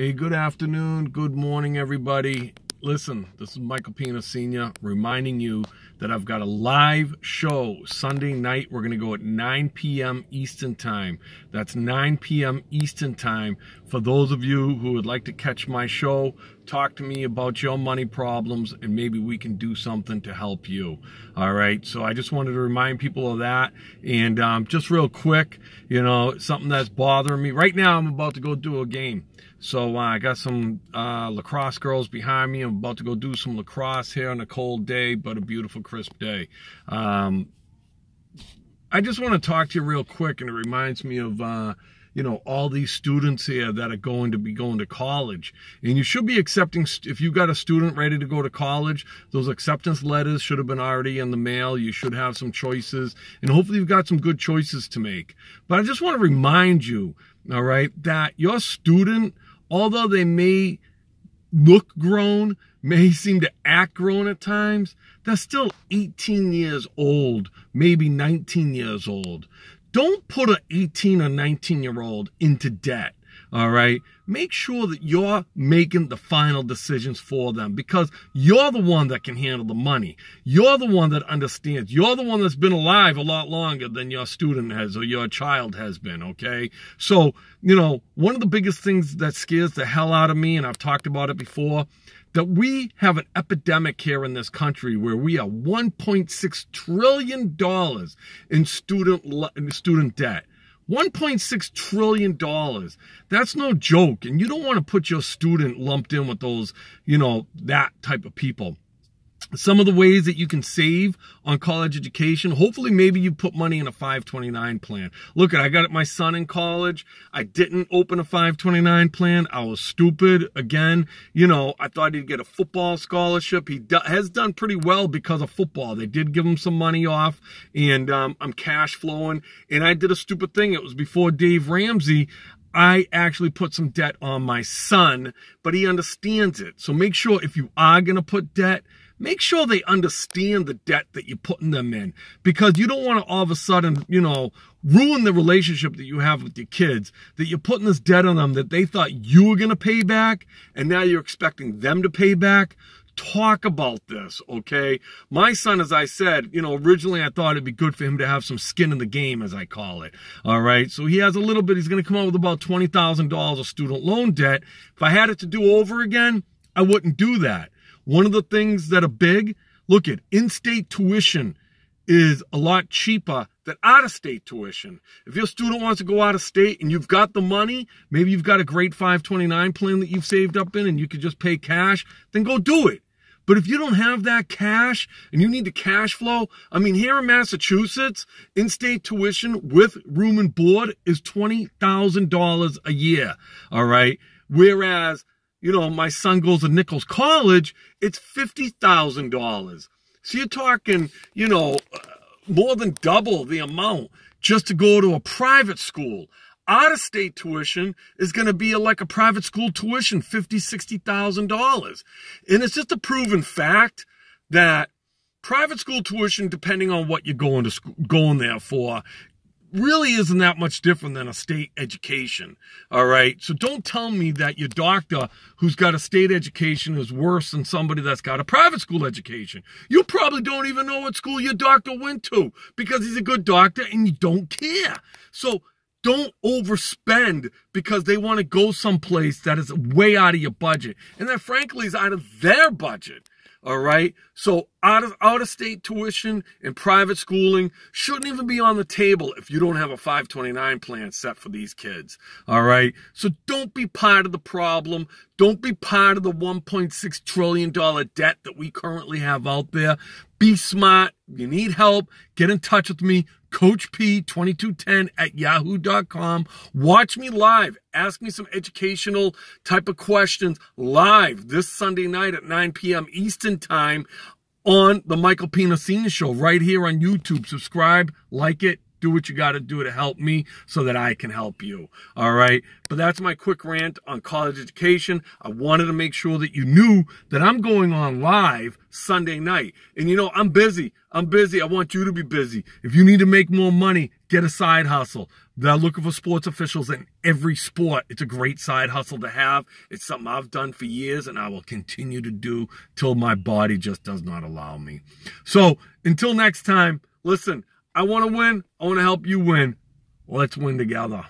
Hey, good afternoon, good morning, everybody. Listen, this is Michael Pina Sr. reminding you that I've got a live show Sunday night. We're going to go at 9 p.m. Eastern Time. That's 9 p.m. Eastern Time. For those of you who would like to catch my show, talk to me about your money problems, and maybe we can do something to help you. All right, so I just wanted to remind people of that. And just real quick, you know, something that's bothering me. Right now, I'm about to go do a game. So I got some lacrosse girls behind me. I'm about to go do some lacrosse here on a cold day, but a beautiful, crisp day. I just want to talk to you real quick, and it reminds me of, you know, all these students here that are going to be going to college. And you should be accepting, if you've got a student ready to go to college, those acceptance letters should have been already in the mail. You should have some choices, and hopefully you've got some good choices to make. But I just want to remind you, all right, that your student, although they may look grown, may seem to act grown at times, they're still 18 years old, maybe 19 years old. Don't put an 18 or 19-year-old into debt, all right? Make sure that you're making the final decisions for them, because you're the one that can handle the money. You're the one that understands. You're the one that's been alive a lot longer than your student has or your child has been, okay? So, you know, one of the biggest things that scares the hell out of me, and I've talked about it before, that we have an epidemic here in this country where we are $1.6 trillion in student debt. $1.6 trillion. That's no joke. And you don't want to put your student lumped in with those, you know, that type of people. Some of the ways that you can save on college education, hopefully maybe you put money in a 529 plan. Look, I got my son in college. I didn't open a 529 plan. I was stupid. Again, you know, I thought he'd get a football scholarship. He has done pretty well because of football. They did give him some money off, and I'm cash flowing. And I did a stupid thing. It was before Dave Ramsey. I actually put some debt on my son, but he understands it. So make sure if you are going to put debt, make sure they understand the debt that you're putting them in, because you don't want to all of a sudden, you know, ruin the relationship that you have with your kids, that you're putting this debt on them that they thought you were going to pay back, and now you're expecting them to pay back. Talk about this, okay? My son, as I said, you know, originally I thought it'd be good for him to have some skin in the game, as I call it, all right? So he has a little bit. He's going to come out with about $20,000 of student loan debt. If I had it to do over again, I wouldn't do that. One of the things that are big, look at in-state tuition is a lot cheaper than out-of-state tuition. If your student wants to go out of state and you've got the money, maybe you've got a great 529 plan that you've saved up in and you could just pay cash, then go do it. But if you don't have that cash and you need the cash flow, I mean, here in Massachusetts, in-state tuition with room and board is $20,000 a year, all right? Whereas, you know, my son goes to Nichols College, it's $50,000. So you're talking, you know, more than double the amount just to go to a private school. Out-of-state tuition is going to be like a private school tuition, $50,000, $60,000. And it's just a proven fact that private school tuition, depending on what you're going to school, going there for, really isn't that much different than a state education, all right? So don't tell me that your doctor who's got a state education is worse than somebody that's got a private school education. You probably don't even know what school your doctor went to because he's a good doctor and you don't care. So don't overspend because they want to go someplace that is way out of your budget and that frankly is out of their budget. All right. So out of state tuition and private schooling shouldn't even be on the table if you don't have a 529 plan set for these kids. All right. So don't be part of the problem. Don't be part of the $1.6 trillion debt that we currently have out there. Be smart. If you need help, get in touch with me. Coach P2210@yahoo.com. Watch me live. Ask me some educational type of questions live this Sunday night at 9 p.m. Eastern Time on the Michael Pina Sr. Show right here on YouTube. Subscribe, like it, do what you got to do to help me so that I can help you. All right. But that's my quick rant on college education. I wanted to make sure that you knew that I'm going on live Sunday night. And you know, I'm busy. I want you to be busy. If you need to make more money, Get a side hustle. They're looking for sports officials in every sport. It's a great side hustle to have. It's something I've done for years, and I will continue to do till my body just does not allow me. So until next time, listen, I want to win. I want to help you win. Let's win together.